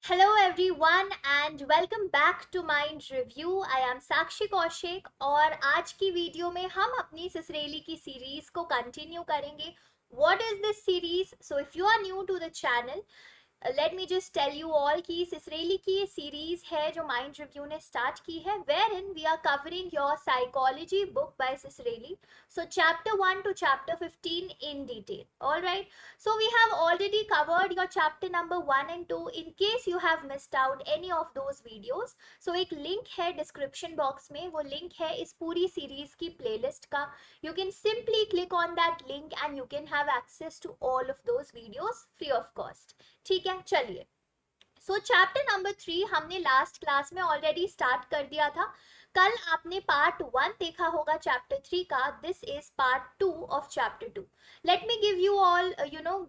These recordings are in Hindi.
Hello everyone and welcome back to Mind Review. I am Sakshi Kaushik और आज की वीडियो में हम अपनी सिसरेली की सीरीज को कंटिन्यू करेंगे. What is this series? So if you are new to the channel, let me just tell you all कि सिसरेली की ये सीरीज है जो माइंड रिव्यू ने स्टार्ट की है, where in we are covering your psychology book by Ciccarelli. So chapter 1 to chapter 15 in detail. Alright. So we have already covered your chapter number 1 and 2. In case you have missed out any of those videos, so एक link है description box में, वो link है इस पूरी सीरीज की playlist का. You can simply click on that link and you can have access to all of those videos free of cost. ठीक है, चलिए. सो चैप्टर नंबर 3 हमने लास्ट क्लास में ऑलरेडी स्टार्ट कर दिया था. कल आपने पार्ट 1 देखा होगा चैप्टर 3 का. This is part 2 of chapter 2. Let me give you all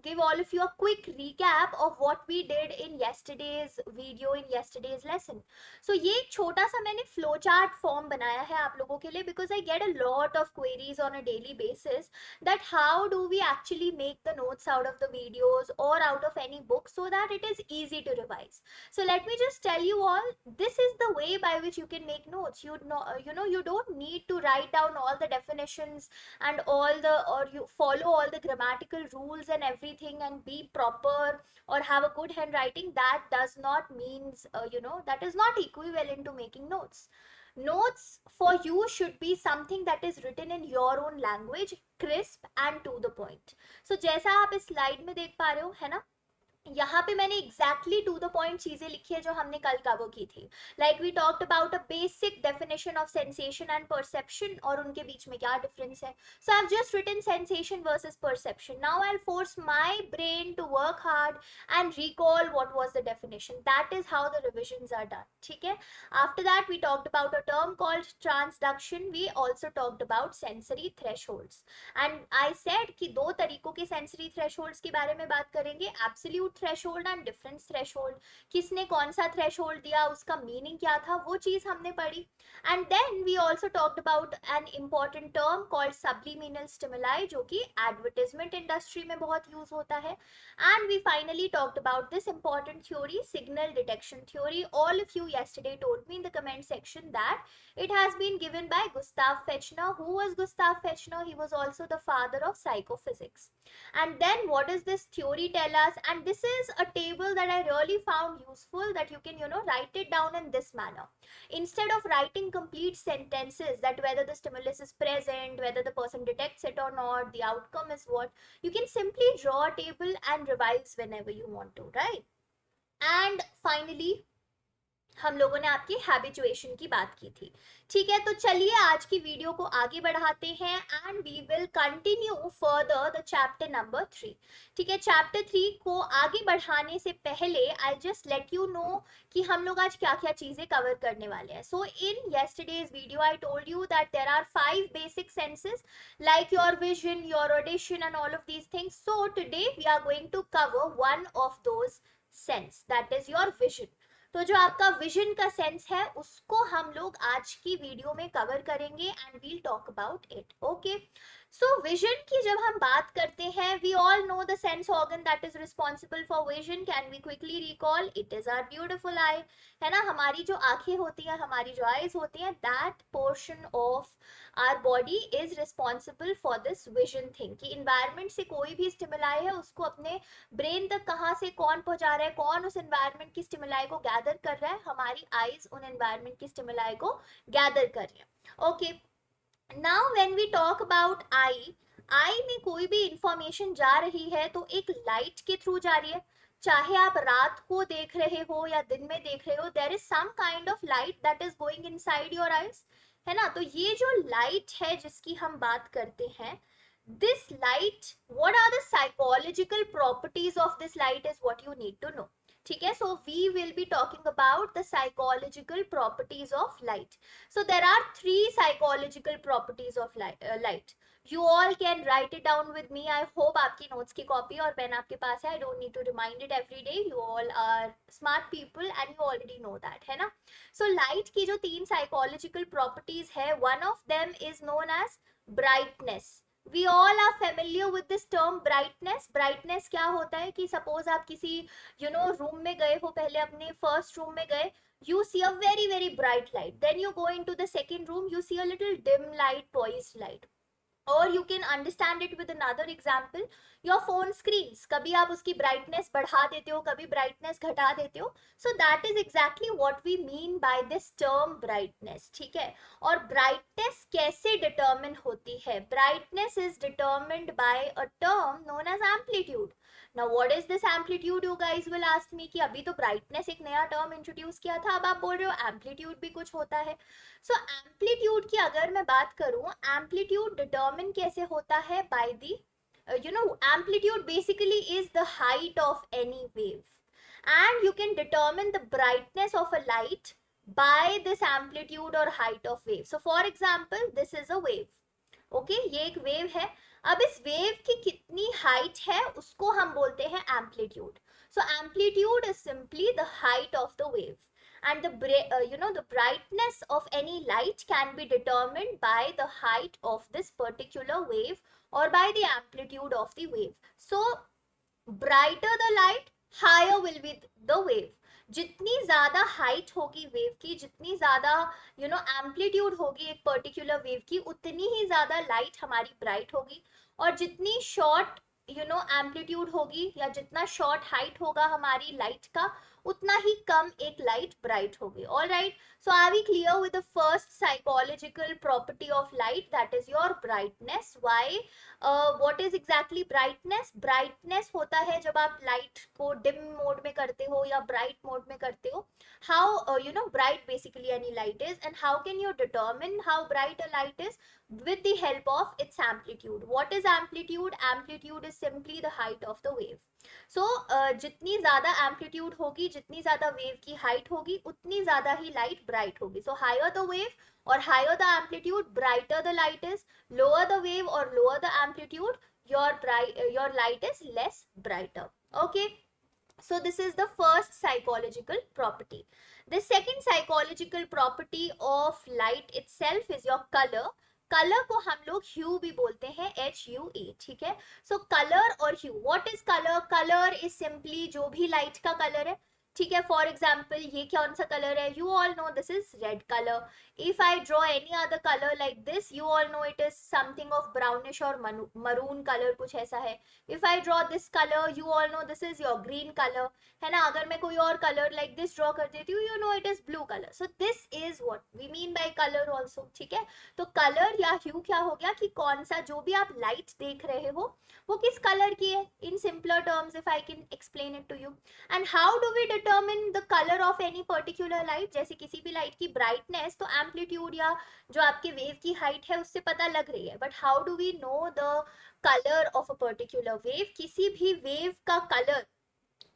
give all of you a quick recap of what we did in yesterday's video, in yesterday's lesson. So ये एक छोटा सा मैंने फ्लो चार्ट फॉर्म बनाया है आप लोगों के लिए, because I get a lot of queries on a daily basis that how do we actually make the notes out of the videos or out of any book so that it is easy to revise. So let me just tell you all, this is the way by which you can make notes. You don't need to write down all the definitions and all the, or you follow all the grammatical rules and everything and be proper or have a good handwriting. That does not means that is not equivalent to making notes. Notes for you should be something that is written in your own language, crisp and to the point. So जैसा आप इस स्लाइड में देख पा रहे हो, है ना, यहाँ पे मैंने एग्जैक्टली टू द पॉइंट चीजें लिखी है जो हमने कल कवर की थी. Like we talked about a basic definition of sensation and perception और उनके बीच में क्या डिफरेंस है. So I have just written sensation versus perception. Now I will force my brain to work hard and recall what was the definition. That is how the revisions are done. ठीक है. After that we talked about a term called transduction. We also talked about sensory thresholds and I said कि दो तरीकों के सेंसरी थ्रेशोल्ड्स के बारे में बात करेंगे, absolute threshold and difference threshold. किसने कौन सा थ्रेशोल्ड दिया, उसका मीनिंग क्या था, वो चीज हमने पढ़ी. And then we also talked about an important term called subliminal stimuli, जो कि एडवर्टाइजमेंट इंडस्ट्री में बहुत यूज होता है. And we finally talked about this important theory, signal detection theory. All of you yesterday told me in the comment section that it has been given by Gustav Fechner. Who was Gustav Fechner? He was also the father of psychophysics. And then what does this theory tell us? And this is a table that I really found useful, that you can write it down in this manner. Instead of writing complete sentences that whether the stimulus is present, whether the person detects it or not, the outcome is what, you can simply draw a table and revise whenever you want to, right? And finally हम लोगों ने आपकी हैबिचुएशन की बात की थी. ठीक है, तो चलिए आज की वीडियो को आगे बढ़ाते हैं and we will continue further the chapter number 3. ठीक है, चैप्टर 3 को आगे बढ़ाने से पहले I just let you know कि हम लोग आज क्या क्या चीजें कवर करने वाले हैं. So in yesterday's video I told you that there are 5 basic senses like your vision, your audition and all of these things. So today we are going to cover one of those sense, that is your vision. तो जो आपका विजन का सेंस है उसको हम लोग आज की वीडियो में कवर करेंगे and we'll talk about it. Okay, so vision की जब हम बात करते हैं, we all know the sense organ that is responsible for vision. Can we quickly recall? It is our beautiful eye. है ना, हमारी जो आंखें होती हैं, हमारी जो आईज होती हैं, that portion of our body is responsible for this vision thing. कि इन्वायरमेंट से कोई भी स्टिमुलाई है उसको अपने ब्रेन तक कहाँ से कौन पहुंचा रहा है, कौन उस एनवायरनमेंट की स्टिमुलाई को गैदर कर रहा है, हमारी आईज उन एनवायरनमेंट की स्टिमुलाई को गैदर कर रही है. Okay, now when we talk about eye, eye में कोई भी इंफॉर्मेशन जा रही है तो एक लाइट के थ्रू जा रही है. चाहे आप रात को देख रहे हो या दिन में देख रहे हो, there is some kind of light that is going inside your eyes. है ना, तो ये जो लाइट है जिसकी हम बात करते हैं, this light, what are the psychological properties of this light is what you need to know. ठीक है, so we will be talking about the psychological properties of light. So there are 3 psychological properties of light. You all can write it down with me. I hope आपकी notes की copy और pen आपके पास है. I don't need to remind it every day. You all are smart people and you already know that, है ना. So light की जो 3 psychological properties है, one of them is known as brightness. We all are familiar with this term brightness. Brightness क्या होता है कि सपोज आप किसी रूम में गए हो, पहले अपने फर्स्ट रूम में गए, you see a very very bright light, then you go into the second room, you see a little dim light, poised light. और you can understand it with another example, your phone screens, कभी आप उसकी ब्राइटनेस बढ़ा देते हो, कभी ब्राइटनेस घटा देते हो. So that is exactly what we mean by this term brightness. ठीक है. और ब्राइटनेस कैसे डिटर्मिन होती है? Brightness is determined by a term known as amplitude. Now what is this amplitude, you guys will ask me कि अभी तो ब्राइटनेस एक नया टर्म इंट्रोड्यूस किया था, अब आप बोल रहे हो एम्पलीट्यूड भी कुछ होता है. सो एम्पलीट्यूड की अगर मैं बात करूं, एम्पलीट्यूड डिटर्मिन कैसे होता है? By the amplitude basically is the height of any wave, and you can determine the brightness of a light by this amplitude or height of wave. So for example, this is a wave. Okay ये एक वेव है. अब इस वेव की कितनी हाइट है उसको हम बोलते हैं amplitude. So amplitude is simply the height of the wave, and the brightness of any light can be determined by the height of this particular wave or by the amplitude of the wave. So brighter the light, higher will be the wave. जितनी ज्यादा हाइट होगी वेव की, जितनी ज्यादा एम्पलीट्यूड होगी एक पर्टिकुलर वेव की, उतनी ही ज्यादा लाइट हमारी ब्राइट होगी. और जितनी शॉर्ट एम्पलीट्यूड होगी या जितना शॉर्ट हाइट होगा हमारी लाइट का, उतना ही कम एक लाइट ब्राइट होगी. All right. So are we clear with the first psychological property of light, that is your brightness? Why? What is exactly brightness? Brightness होता है जब आप light को dim mode में करते हो या bright mode में करते हो. How bright basically any light is, and how can you determine how bright a light is? With the help of its amplitude. What is amplitude? Amplitude is simply the height of the wave. सो जितनी ज्यादा एम्पलीट्यूड होगी, जितनी ज्यादा वेव की हाइट होगी, उतनी ज्यादा ही लाइट ब्राइट होगी. सो हायर द वेव और higher the amplitude, brighter the light is. Lower the wave और lower the amplitude, your light is less brighter. Okay. So this is the first psychological property. The second psychological property of light itself is your color. Colour को हम लोग ह्यू भी बोलते हैं, HUE. ठीक है. सो कलर और hue, what is colour? Colour is simply जो भी लाइट का कलर है. ठीक है. फॉर एग्जाम्पल ये कौन सा कलर है? You all know this is red colour. If I draw any other colour like this, you all know it is something of brownish और मरून कलर, कुछ ऐसा है. If I draw this colour, you all know this is your green colour, है ना. अगर मैं कोई और कलर लाइक दिस ड्रॉ कर देती हूँ, you know it is blue colour. So this is what we mean by colour also. ठीक है. तो कलर या ह्यू क्या हो गया कि कौन सा जो भी आप लाइट देख रहे हो वो किस कलर की है. In simpler terms if I can explain it to you. And how do we determine the colour of any particular light? जैसे किसी भी लाइट की ब्राइटनेस तो एम्पलीट्यूड या जो आपके वेव की हाइट है उससे पता लग रही है. But how do we know the colour of a particular wave? किसी भी वेव का कलर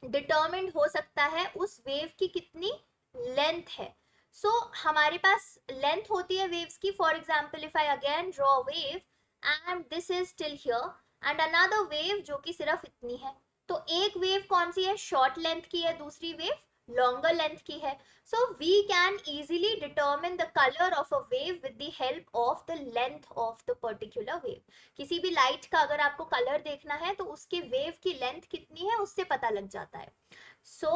डिटर्मिन्ड हो सकता है उस वेव की कितनी लेंथ है. सो हमारे पास लेंथ होती है वेव्स की. For example if I again draw wave and this is still here and another wave जो कि सिर्फ इतनी है, तो एक वेव कौन सी है? शॉर्ट लेंथ की है, दूसरी वेव लॉन्गर लेंथ की है. So we can easily determine the color of a wave with the help of the length of the particular wave. किसी भी लाइट का अगर आपको कलर देखना है तो उसके वेव की लेंथ कितनी है उससे पता लग जाता है. So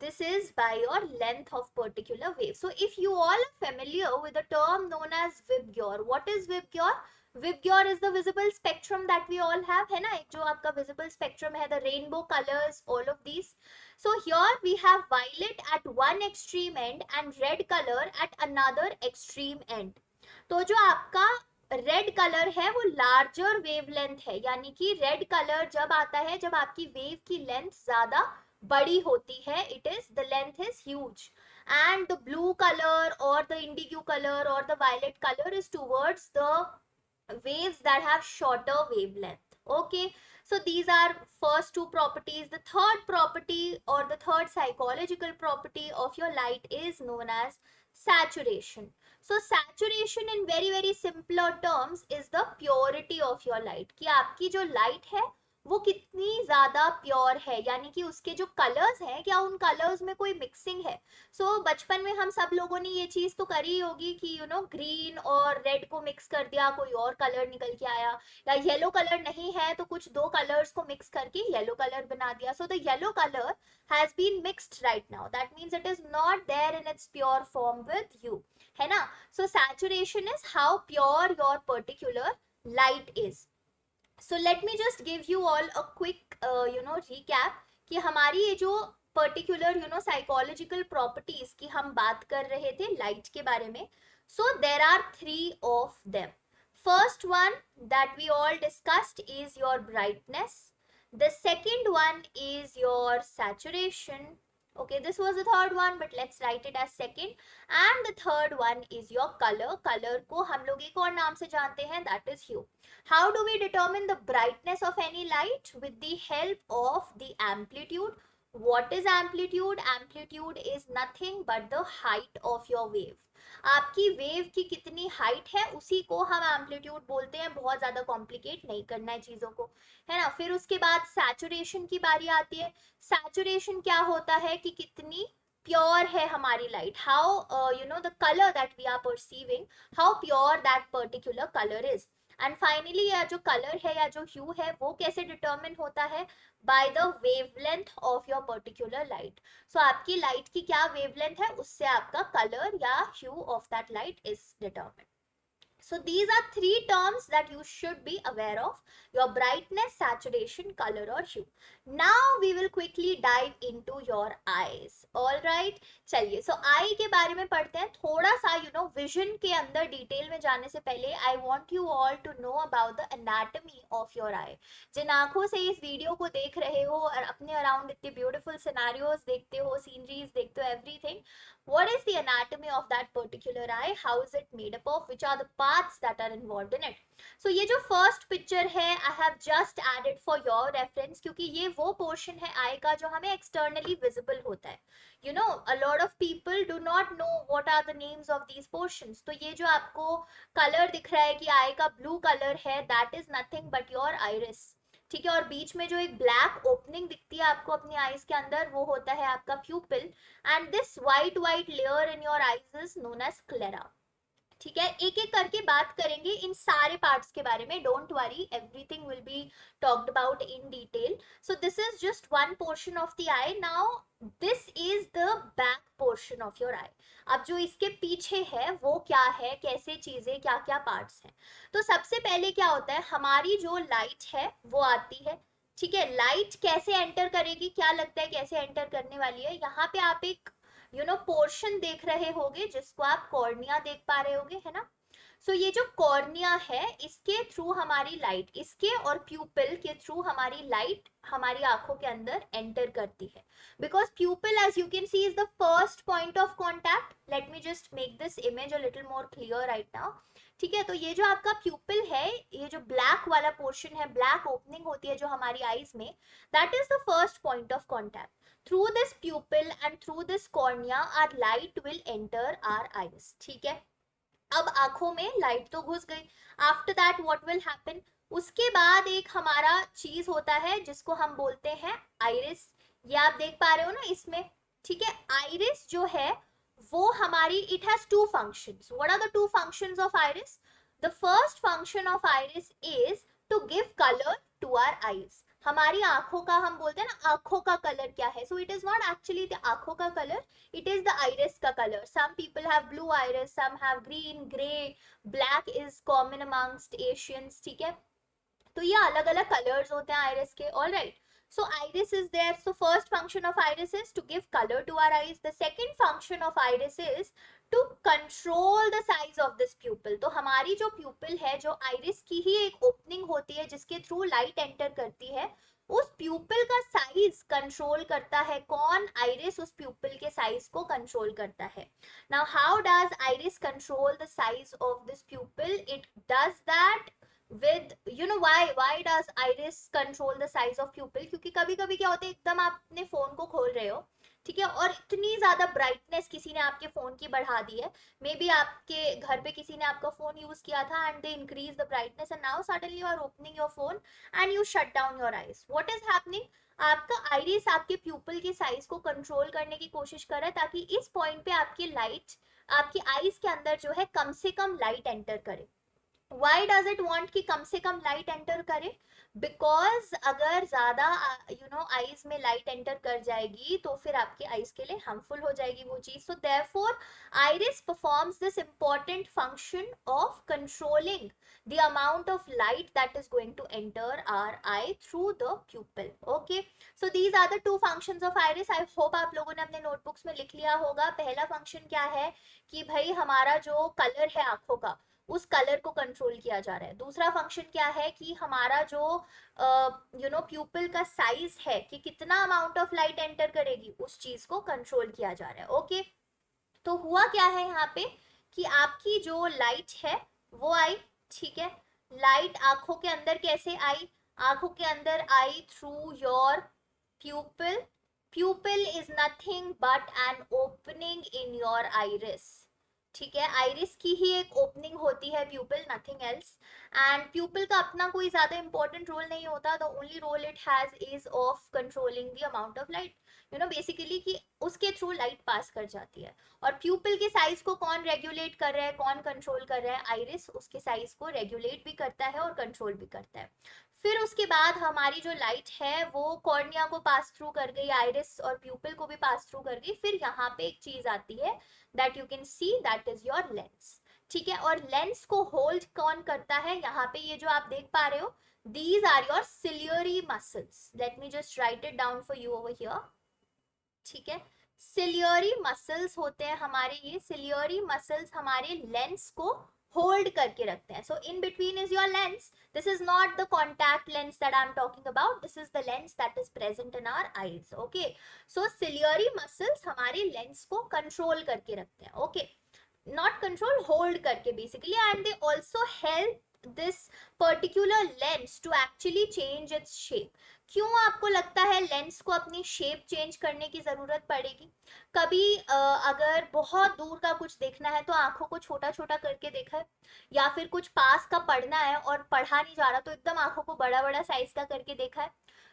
this is by your length of particular wave. So if you all are familiar with the term known as Vibgyor, what is Vibgyor? Vibgyor is the visible spectrum that we all have, है ना. एक जो आपका visible spectrum है, the rainbow colors, all of these. So here we have violet at one extreme end and red color at another extreme end. तो जो आपका रेड कलर है वो लार्जर वेव लेंथ है, यानी कि रेड कलर जब आता है जब आपकी वेव की लेंथ ज्यादा बड़ी होती है. It is the length is huge. And the blue colour और द इंडिगो कलर और the violet colour is towards the waves that have shorter wavelength. Okay. So these are first two properties. The third property or the third psychological property of your light is known as saturation. So saturation in very very simpler terms is the purity of your light. कि आपकी जो light है वो कितनी ज्यादा प्योर है, यानी कि उसके जो कलर्स हैं क्या उन कलर्स में कोई मिक्सिंग है। बचपन में हम सब लोगों ने ये चीज तो करी होगी कि ग्रीन और रेड को मिक्स कर दिया, कोई और कलर निकल के आया, या येलो कलर नहीं है तो कुछ दो कलर्स को मिक्स करके येलो कलर बना दिया. So the yellow colour has been mixed right now. That means it is not there in its pure form with you. है ना? So saturation is how pure your particular light is. So let me just give you all a quick recap कि हमारी ये जो पर्टिकुलर साइकोलॉजिकल प्रॉपर्टीज की हम बात कर रहे थे लाइट के बारे में. So there are 3 of them. First one that we all discussed is your brightness. The second one is your saturation. Okay, this was the third one, but let's write it as second. And the third one is your color. Color को हम लोग एक और नाम से जानते हैं, that is hue. How do we determine the brightness of any light? With the help of the amplitude. What is amplitude? Amplitude is nothing but the height of your wave. आपकी वेव की कितनी हाइट है उसी को हम एम्पलीट्यूड बोलते हैं. बहुत ज्यादा कॉम्प्लिकेट नहीं करना है चीजों को, है ना. फिर उसके बाद सैचुरेशन की बारी आती है. सैचुरेशन क्या होता है कि कितनी प्योर है हमारी light, how the colour that we are perceiving, how pure that particular colour is. And finally या जो कलर है या जो ह्यू है वो कैसे डिटर्मिन होता है, by the wavelength of your particular light. So आपकी लाइट की क्या वेवलेंथ है उससे आपका कलर या hue of that light is determined. So these are 3 terms that you should be aware of: your brightness, saturation, color or hue. Now we will quickly dive into your eyes. All right, चलिए. So eye के बारे में पढ़ते हैं थोड़ा सा. vision के अंदर डिटेल में जाने से पहले I want you all to know about the anatomy of your eye. जिन आंखों से इस वीडियो को देख रहे हो और अपने अराउंड इतने ब्यूटीफुल सिनेरियोज देखते हो, सीनरीज देखते हो, everything, what is the anatomy of that particular eye, how is it made up of, which are the parts that are involved in it. So ये जो first picture है I have just added for your reference क्योंकि ये वो portion है eye का जो हमें externally visible होता है. A lot of people do not know what are the names of these portions. तो ये जो आपको color दिख रहा है कि eye का blue color है, that is nothing but your iris. ठीक है. और बीच में जो एक ब्लैक ओपनिंग दिखती है आपको अपनी आईज के अंदर वो होता है आपका pupil. And this white layer in your eyes is known as sclera. ठीक है. एक एक करके बात करेंगे इन सारे पार्ट्स के बारे में. Don't worry, everything will be talked about in detail. So this is just one portion of the eye. Now this is the back portion of your eye. अब जो इसके पीछे है वो क्या है, कैसे चीजें, क्या क्या पार्ट्स हैं. तो सबसे पहले क्या होता है, हमारी जो लाइट है वो आती है. ठीक है. लाइट कैसे एंटर करेगी, क्या लगता है कैसे एंटर करने वाली है. यहाँ पे आप एक पोर्शन देख रहे होगे जिसको आप कॉर्निया देख पा रहे होगे, है ना. सो ये जो कॉर्निया है इसके थ्रू हमारी लाइट, इसके और प्यूपिल के थ्रू हमारी लाइट हमारी आंखों के अंदर एंटर करती है. Because pupil as you can see is the first point of contact. Let me just make this image a little more clear right now. ठीक है. तो ये जो आपका प्यूपिल है, ये जो ब्लैक वाला पोर्शन है, ब्लैक ओपनिंग होती है जो हमारी आईज में, that is the first point of contact. Through this pupil and through this cornea, our light will enter our eyes. ठीक है. अब आंखों में लाइट तो घुस गई. After that what will happen, उसके बाद एक हमारा चीज होता है जिसको हम बोलते हैं आइरिस. ये आप देख पा रहे हो ना इसमें. ठीक है. आइरिस जो है वो हमारी, it has two functions. What are the two functions of iris? The first function of iris is to give colour to our eyes. हमारी आंखों का, हम बोलते हैं ना आंखों का कलर क्या है. सो it is not actually the आंखों का colour, it is the iris का color. Some people have blue iris, some have green, gray, black is common amongst Asians. ठीक है. तो ये अलग अलग colors होते हैं iris के. all right. So iris is there. So first function of iris is to give color to our eyes. The second function of iris is to control the size of this pupil. तो हमारी जो pupil है, जो iris की ही एक opening होती है जिसके through light enter करती है, उस प्यूपिल का साइज कंट्रोल करता है कौन? आइरिस उस प्यूपिल के साइज को कंट्रोल करता है. Now how does iris control the size of this प्यूपिल? It does that with why does iris control the size of pupil? क्योंकि कभी कभी क्या होता है, एकदम आप अपने फोन को खोल रहे हो, ठीक है, और इतनी ज्यादा ब्राइटनेस किसी ने आपके फोन की बढ़ा दी है, मे बी आपके घर पे किसी ने आपका फोन यूज किया था and they increase the brightness and now suddenly you are opening your phone and you shut down your eyes, what is happening? आपका आइरिस आपके प्यूपल के साइज को कंट्रोल करने की कोशिश कर रहा है ताकि इस पॉइंट पे आपकी लाइट, आपकी आईज के अंदर जो है कम से कम लाइट एंटर करे। वाई डज इट वॉन्ट कि कम से कम लाइट एंटर करे? बिकॉज अगर ज्यादा यू नो आईज में लाइट एंटर कर जाएगी तो फिर आपकी आईज के लिए हार्मफुल हो जाएगी वो चीज। So therefore iris performs this important function of controlling the amount of light that is going to enter our eye through the pupil. Okay, so these are the two functions of iris. I hope आप लोगों ने अपने नोटबुक्स में लिख लिया होगा। पहला फंक्शन क्या है कि भाई हमारा जो कलर है आंखों का, उस कलर को कंट्रोल किया जा रहा है। दूसरा फंक्शन क्या है कि हमारा जो प्यूपिल का साइज है कि कितना अमाउंट ऑफ लाइट एंटर करेगी, उस चीज को कंट्रोल किया जा रहा है। ओके, तो हुआ क्या है यहाँ पे कि आपकी जो लाइट है वो आई, ठीक है। लाइट आंखों के अंदर कैसे आई? आंखों के अंदर आई through your pupil. Pupil is nothing but an opening in your iris, ठीक है। आइरिस की ही एक ओपनिंग होती है pupil, nothing else. And pupil का अपना कोई ज्यादा इंपॉर्टेंट रोल नहीं होता, the only role it has is of controlling the amount of light, basically कि उसके थ्रू लाइट पास कर जाती है। और प्यूपिल के साइज को कौन रेगुलेट कर रहा है, कौन कंट्रोल कर रहा है? आइरिस उसके साइज को रेगुलेट भी करता है और कंट्रोल भी करता है। फिर उसके बाद हमारी जो लाइट है वो कॉर्निया को पास थ्रू कर गई, आइरिस और प्यूपिल को भी पास थ्रू कर गई। फिर यहाँ पे एक चीज आती है that you can C, that is your lens, ठीक है। और लेंस को होल्ड कौन करता है? यहाँ पे ये जो आप देख पा रहे हो, these are your ciliary muscles. Let me just write it down for you over here, ठीक है। सिलियरी मसल्स होते हैं हमारे, ये सिलियरी मसल्स हमारे लेंस को होल्ड करके रखते हैं। So in between is your lens, this is not the contact lens that I am talking about, this is the lens that is present in our eyes. Okay, so ciliary muscles हमारे लेंस को कंट्रोल करके रखते हैं। ओके, not control, hold करके basically, and they also help this particular lens to actually change its shape. क्यों आपको लगता है लेंस को अपनी शेप चेंज करने की जरूरत पड़ेगी? कभी अगर बहुत दूर का कुछ देखना है तो आंखों को छोटा छोटा करके देखा है, या फिर कुछ पास का पढ़ना है और पढ़ा नहीं जा रहा तो एकदम आंखों को बड़ा बड़ा साइज का करके देखा है?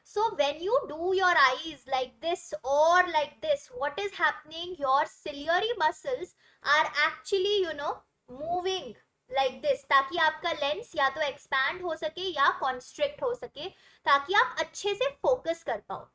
So when you do your eyes like this or like this, what is happening? Your ciliary muscles are actually moving like this, ताकि आपका लेंस या तो एक्सपैंड हो सके या कॉन्स्ट्रिक्ट हो सके, ताकि आप अच्छे से फोकस कर पाओ।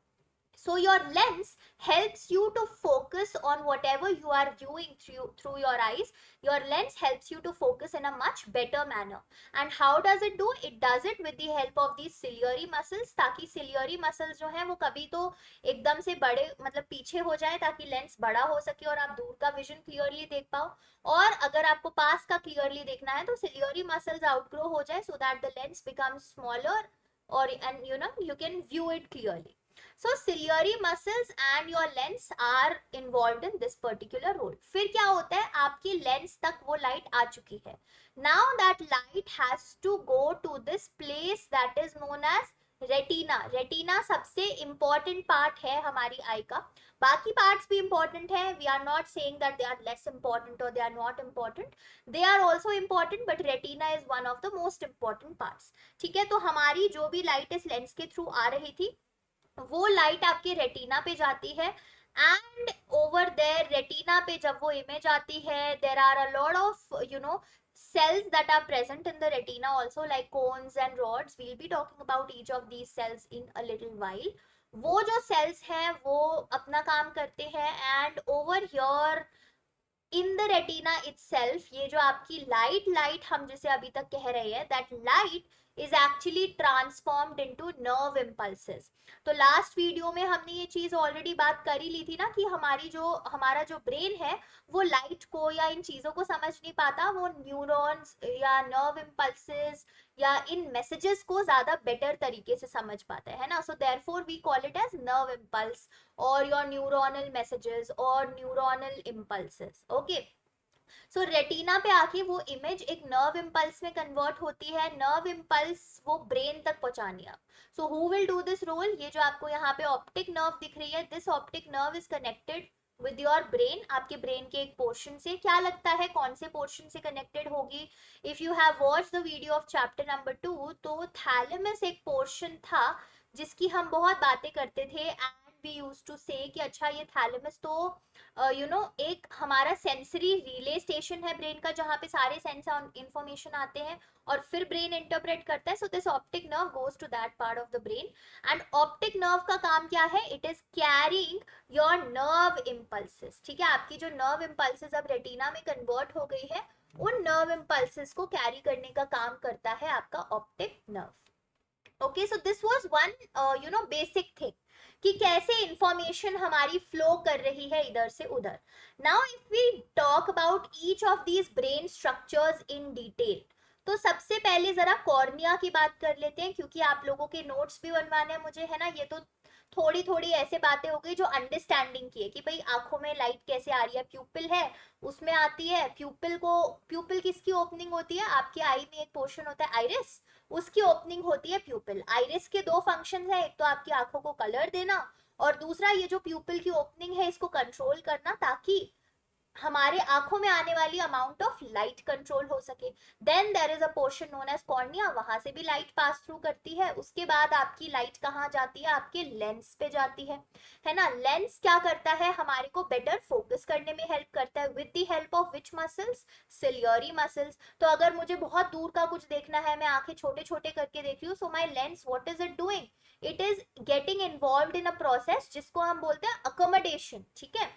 So your lens helps you to focus on whatever you are viewing through your eyes. Your lens helps you to focus in a much better manner. And how does it do? It does it with the help of these ciliary muscles, ताकि ciliary muscles जो हैं वो कभी तो एकदम से बड़े मतलब पीछे हो जाए ताकि लेंस बड़ा हो सके और आप दूर का विजन क्लियरली देख पाओ, और अगर आपको पास का क्लियरली देखना है तो ciliary muscles outgrow हो जाए so that the lens becomes smaller, or and you can view it clearly. So ciliary muscles and your lens are involved in this particular role. फिर क्या होता है, आपकी लेंस तक वो लाइट आ चुकी है। Now that light has to go to this place that is known as retina. Retina सबसे इंपॉर्टेंट पार्ट है हमारी आई का। बाकी पार्ट्स भी इंपॉर्टेंट है, we are not saying that they are less important और they are not important, they are also important, but retina is one of the most important parts, ठीक है। तो हमारी जो भी लाइट इस लेंस के थ्रू आ रही थी वो लाइट आपके रेटिना पे जाती है, एंड ओवर देयर रेटिना पे जब वो इमेज आती है, there are a lot of cells that are present in the retina also, like cones and rods. We'll be talking about each of these cells in a little while. वो जो cells हैं वो अपना काम करते हैं, and over here in the retina itself, ये जो आपकी लाइट हम जिसे अभी तक कह रहे हैं, that light is actually transformed into nerve impulses. तो लास्ट वीडियो में हमने ये चीज ऑलरेडी बात कर ही ली थी ना कि हमारा जो ब्रेन है वो लाइट को या इन चीजों को समझ नहीं पाता, वो न्यूरॉन्स या नर्व इम्पल्सेस या इन मैसेजेस को ज्यादा बेटर तरीके से समझ पाता है ना। So therefore we call it as nerve impulse और योर न्यूरोनल मैसेजेस और neuronal impulses. Okay, so retina पे आके वो इमेज एक नर्व इम्पल्स में कन्वर्ट होती है, नर्व इम्पल्स वो ब्रेन तक पहुंचानी है। So who will do this role? ये जो आपको यहाँ पे ऑप्टिक नर्व दिख रही है, this optic nerve is connected with your brain, आपके ब्रेन के एक पोर्शन से। क्या लगता है कौन से पोर्शन से कनेक्टेड होगी? If you have watch the video of chapter number 2, तो थैलेमस एक पोर्शन था जिसकी हम बहुत बातें करते थे, एंड वी यूज टू से कि अच्छा ये थैलेमस तो एक हमारा सेंसरी रिले स्टेशन है ब्रेन का, जहाँ पे सारे सेंस इंफॉर्मेशन आते हैं और फिर ब्रेन इंटरप्रेट करता है। So this optic nerve goes to that part of the brain, and optic nerve का काम क्या है? It is carrying your nerve impulses. ठीक है, आपकी जो नर्व इम्पल्सेस अब रेटिना में कन्वर्ट हो गई है, उन नर्व इम्पल्सेस को कैरी करने का काम करता है आपका optic nerve. Okay, so this was one basic thing कि कैसे इंफॉर्मेशन हमारी फ्लो कर रही है इधर से उधर। Now if we talk about each of these brain structures in detail, तो सबसे पहले जरा कॉर्निया की बात कर लेते हैं, क्योंकि आप लोगों के नोट्स भी बनवाने हैं मुझे, है ना। ये तो थोड़ी थोड़ी ऐसे बातें हो गई जो अंडरस्टैंडिंग की है कि भाई आंखों में लाइट कैसे आ रही है, प्यूपिल है उसमें आती है। प्यूपिल किसकी ओपनिंग होती है? आपके आई में एक पोर्शन होता है आइरिस, उसकी ओपनिंग होती है प्यूपिल। आइरिस के दो फंक्शन है, एक तो आपकी आंखों को कलर देना, और दूसरा ये जो प्यूपिल की ओपनिंग है इसको कंट्रोल करना, ताकि हमारे आंखों में आने वाली अमाउंट ऑफ लाइट कंट्रोल हो सके। Then there is a portion known as cornea, वहां से भी लाइट पास थ्रू करती है। उसके बाद आपकी लाइट कहाँ जाती है? आपके लेंस पे जाती है ना। लेंस क्या करता है? हमारे को बेटर फोकस करने में हेल्प करता है, with the help of which muscles? Ciliary muscles. तो अगर मुझे बहुत दूर का कुछ देखना है, मैं आंखें छोटे छोटे करके देख रही हूँ, so my lens what is it doing? It is getting involved in a process जिसको हम बोलते हैं अकोमोडेशन। ठीक है,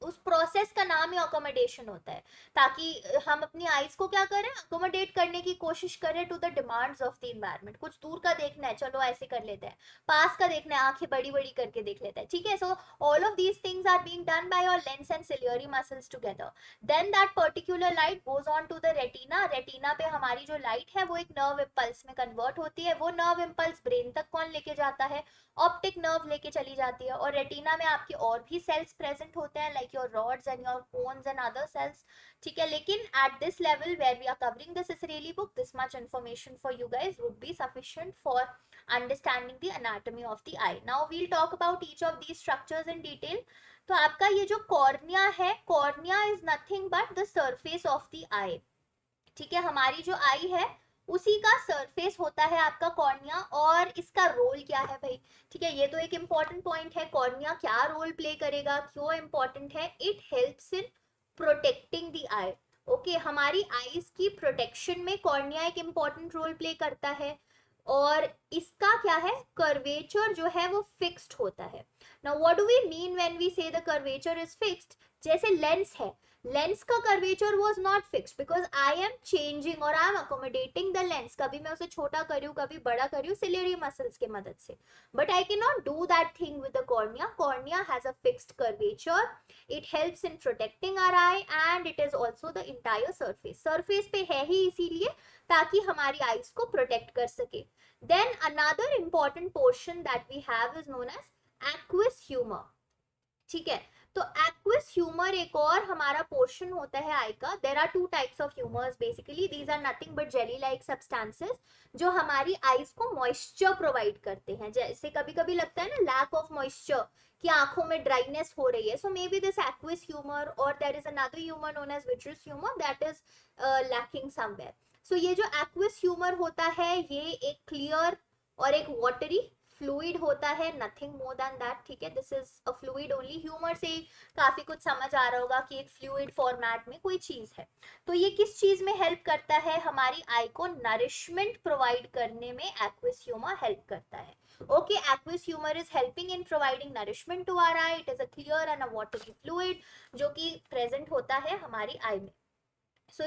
उस प्रोसेस का नाम ही अकोमोडेशन होता है, ताकि हम अपनी आईज को क्या करें? अकोमोडेट करने की कोशिश करें to the demands of the environment. कुछ दूर का देखना है, चलो ऐसे कर लेते हैं। पास का देखना है, आंखें बड़ी बड़ी करके देख लेते हैं। ठीक है, so all of these things are being done by your lens and ciliary muscles together. Then that particular light goes on to the retina. Retina पे हमारी जो लाइट है वो एक नर्व इम्पल्स में कन्वर्ट होती है। वो नर्व इम्पल्स ब्रेन तक कौन लेके जाता है? ऑप्टिक नर्व लेके चली जाती है। और रेटिना में आपके और भी सेल्स प्रेजेंट होते हैं, like your rods and your cones and other cells. ठीक है, लेकिन at this level where we are covering this Ciccarelli book, this much information for you guys would be sufficient for understanding the anatomy of the eye. Now we'll talk about each of these structures in detail. तो आपका ये जो कॉर्निया है, cornea is nothing but the surface of the eye. ठीक है, हमारी जो आई है उसी का सरफेस होता है आपका कॉर्निया। और इसका रोल क्या है भाई? ठीक है, ये तो एक इंपॉर्टेंट पॉइंट है। कॉर्निया क्या रोल प्ले करेगा, क्यों इंपॉर्टेंट है? It helps in protecting the I. Okay, हमारी आईज की प्रोटेक्शन में कॉर्निया एक इंपॉर्टेंट रोल प्ले करता है। और इसका क्या है? कर्वेचर जो है वो फिक्स्ड होता है। Now what do we mean when we say the curvature is fixed? जैसे लेंस है, लेंस का curvature was not fixed because I am changing और I am accommodating the lens. कभी मैं उसे छोटा कर रही हूँ, कभी बड़ा कर रही हूँ सिलियरी मसल्स की मदद से, but I can not do that thing with the cornea. Cornea has a fixed curvature, it helps in protecting our eye and it is also the entire surface. Surface पे है ही इसीलिए ताकि हमारी आईज को प्रोटेक्ट कर सके। Then another important portion that we have is known as aqueous humour. ठीक है, तो एक्विस ह्यूमर एक और हमारा पोर्शन होता है आई का। There are two types of humours basically, these are nothing but jelly like substances जो हमारी आईज को मॉइस्चर प्रोवाइड करते हैं। जैसे कभी कभी लगता है ना लैक ऑफ मॉइस्चर, कि आंखों में ड्राइनेस हो रही है, so maybe this aqueous humour और there is another humour known as vitreous humour that is lacking somewhere. So ये जो एक्विस ह्यूमर होता है ये एक क्लियर और एक वाटरी फ्लूइड होता है, नथिंग मोर देन दैट। ठीक है, this is a fluid only. Humour से काफी कुछ समझ आ रहा होगा कि एक फ्लूइड फॉर्मेट में कोई चीज है। तो ये किस चीज में हेल्प करता है? हमारी आई को नरिशमेंट प्रोवाइड करने में एक्विस ह्यूमर हेल्प करता है। Okay, aqueous humour is helping in providing nourishment to our eye. It is a clear and a watery fluid जो कि प्रेजेंट होता है हमारी आई में। सो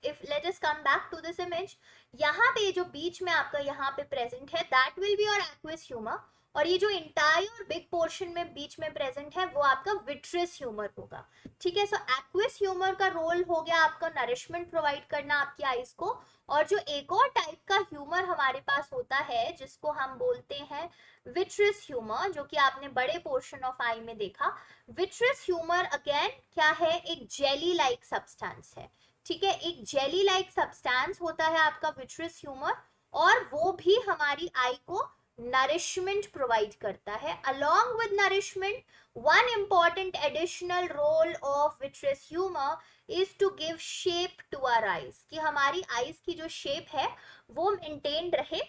if let us come back to this image, यहाँ पे जो बीच में आपका यहाँ पे प्रेजेंट है that will be your aqueous humour. और ये जो इंटायर बिग पोर्शन में बीच में प्रेजेंट है वो आपका विट्रस ह्यूमर होगा, ठीक है। सो एक्वियस ह्यूमर का रोल हो गया आपका नरिशमेंट प्रोवाइड करना आपकी आईज को। और जो एक और टाइप का ह्यूमर हमारे पास होता है जिसको हम बोलते हैं विट्रस ह्यूमर, जो कि आपने बड़े पोर्शन ऑफ आई में देखा। विट्रस ह्यूमर अगेन क्या है, एक जेली लाइक सब्सटेंस है, ठीक है। एक जेली लाइक सब्सटेंस होता है आपका विट्रस ह्यूमर, और वो भी हमारी आई को नरिशमेंट प्रोवाइड करता है। along with nourishment, one important additional role of vitreous humor is to give shape to our eyes, कि हमारी आईज की जो शेप है वो मेंटेन रहे,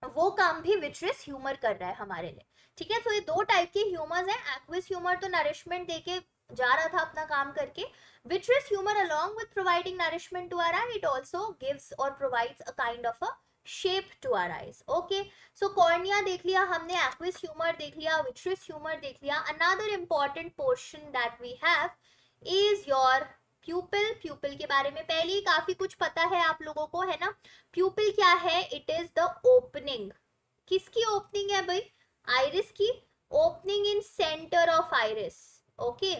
वो काम भी विट्रियस ह्यूमर कर रहा है हमारे लिए, ठीक है। तो ये दो टाइप के ह्यूमर्स हैं। एक्वियस ह्यूमर तो नरिशमेंट देके जा रहा था अपना काम करके। Vitreous humour along with providing nourishment to our eye, it also gives or provides a kind of a shape to our eyes. Okay, so cornea देख लिया हमने, एक्वियस ह्यूमर देख लिया, विट्रियस ह्यूमर देख लिया। another important portion that we have is your प्यूपिल। प्यूपिल के बारे में पहले ही काफी कुछ पता है आप लोगों को, है ना। प्यूपिल क्या है, इट इज द ओपनिंग, किसकी ओपनिंग है भाई, आइरिस की opening in centre of iris. Okay,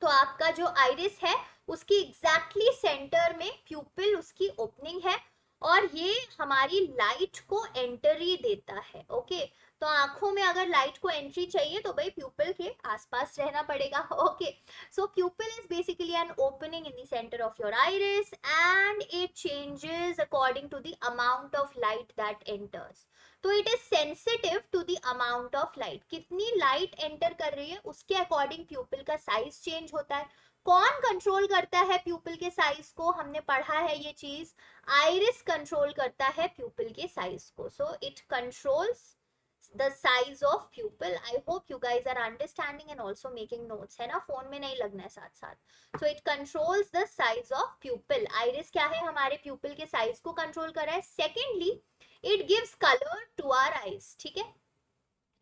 तो आपका जो आइरिस है उसकी एग्जैक्टली सेंटर में प्यूपिल उसकी ओपनिंग है, और ये हमारी लाइट को एंट्री देता है। ओके, तो आंखों में अगर लाइट को एंट्री चाहिए तो भाई प्यूपिल के आसपास रहना पड़ेगा। Okay, so pupil is basically an opening in the centre of your iris and it changes according to the amount of light that enters. तो it is sensitive to the amount of light, कितनी लाइट एंटर कर रही है उसके अकॉर्डिंग प्यूपिल का साइज चेंज होता है। कौन कंट्रोल करता है प्यूपिल के साइज को, हमने पढ़ा है ये चीज, आइरिस कंट्रोल करता है प्यूपिल के साइज को। So it controls the size of pupil. I hope you guys are understanding and also making notes, है ना, फोन में नहीं लगना है साथ साथ। So it controls the size of pupil. iris क्या है, हमारे pupil के size को control कर रहा है। Secondly, it gives color to our eyes, ठीक है।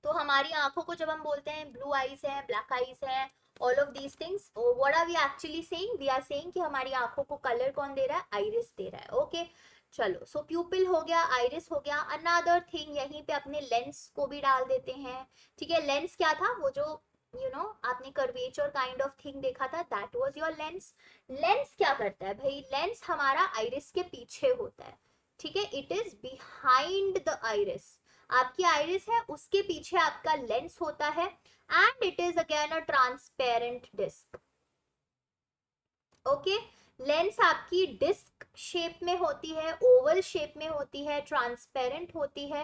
तो हमारी आंखों को जब हम बोलते हैं ब्लू आईज है, ब्लैक आईज है, all of these things, what are we actually saying, we are saying कि हमारी आंखों को कलर कौन दे रहा है, आइरिस दे रहा है। ओके, चलो, सो प्यूपिल हो गया, आइरिस हो गया। अनदर थिंग यहीं पे अपने लेंस को भी डाल देते हैं, ठीक है। लेंस क्या था, वो जो आपने कर्वेचर काइंड ऑफ थिंग देखा था, that was your lens. Lens क्या करता है भाई, लेंस हमारा आइरिस के पीछे होता है, ठीक है। It is behind the iris, आपकी आइरिस है उसके पीछे आपका लेंस होता है, and it is again a transparent disc. Okay, lens आपकी डिस्क शेप में होती है, ओवल शेप में होती है, ट्रांसपेरेंट होती है,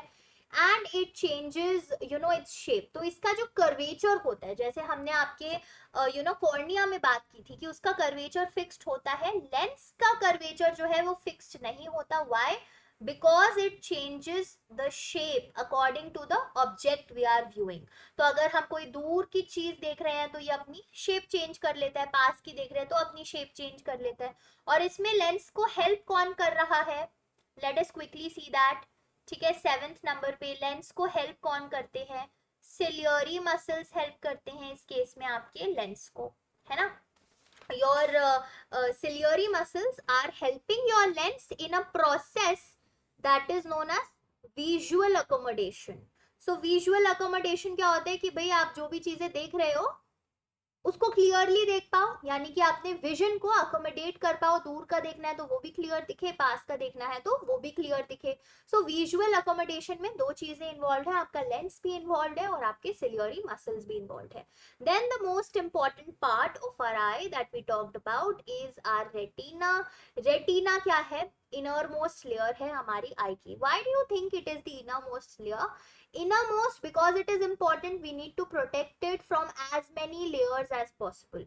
and it changes its shape. तो इसका जो कर्वेचर होता है, जैसे हमने आपके कॉर्निया में बात की थी कि उसका कर्वेचर फिक्स्ड होता है, लेंस का कर्वेचर जो है वो फिक्स्ड नहीं होता। Why, because it changes the shape according to the object we are viewing. तो अगर हम कोई दूर की चीज देख रहे हैं तो ये अपनी शेप चेंज कर लेता है, पास की देख रहे हैं तो अपनी शेप चेंज कर लेता है। और इसमें लेंस को हेल्प कौन कर रहा है, let us quickly see that, ठीक है। 7th नंबर पे लेंस को हेल्प कौन करते हैं, सिलियरी मसल्स हेल्प करते हैं इस केस में आपके लेंस को, है ना। your ciliary muscles are helping your lens in a process that is known as visual accommodation. So visual accommodation क्या होता है कि भाई आप जो भी चीजें देख रहे हो उसको क्लियरली देख पाओ, यानी कि आपने विजन को अकोमोडेट कर पाओ, दूर का देखना है तो वो भी क्लियर दिखे, पास का देखना है तो वो भी क्लियर दिखे। सो विजुअल अकोमोडेशन में दो चीजें इन्वॉल्व है, आपका लेंस भी इन्वॉल्व है और आपके सिलियरी मसल्स भी इन्वॉल्व है। Then the most important part of our eye that we talked about is our retina. Retina क्या है, इनर मोस्ट लेयर है हमारी आई की। Why do you think it is the innermost layer, innermost? Because it is important, we need to protect it from as many layers as possible.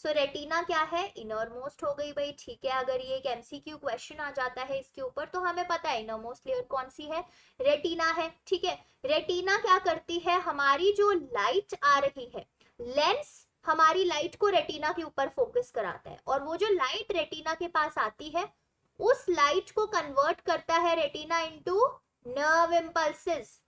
So retina क्या है, innermost हो गई भाई, ठीक है। अगर ये एक MCQ क्वेश्चन आ जाता है इसके ऊपर तो हमें पता है innermost layer कौन सी है, रेटिना है, ठीक है। रेटिना क्या करती है, हमारी जो लाइट आ रही है, लेंस हमारी लाइट को रेटिना के ऊपर फोकस कराता है, और वो जो लाइट रेटिना के पास आती है उस लाइट को कन्वर्ट करता है retina into nerve impulses.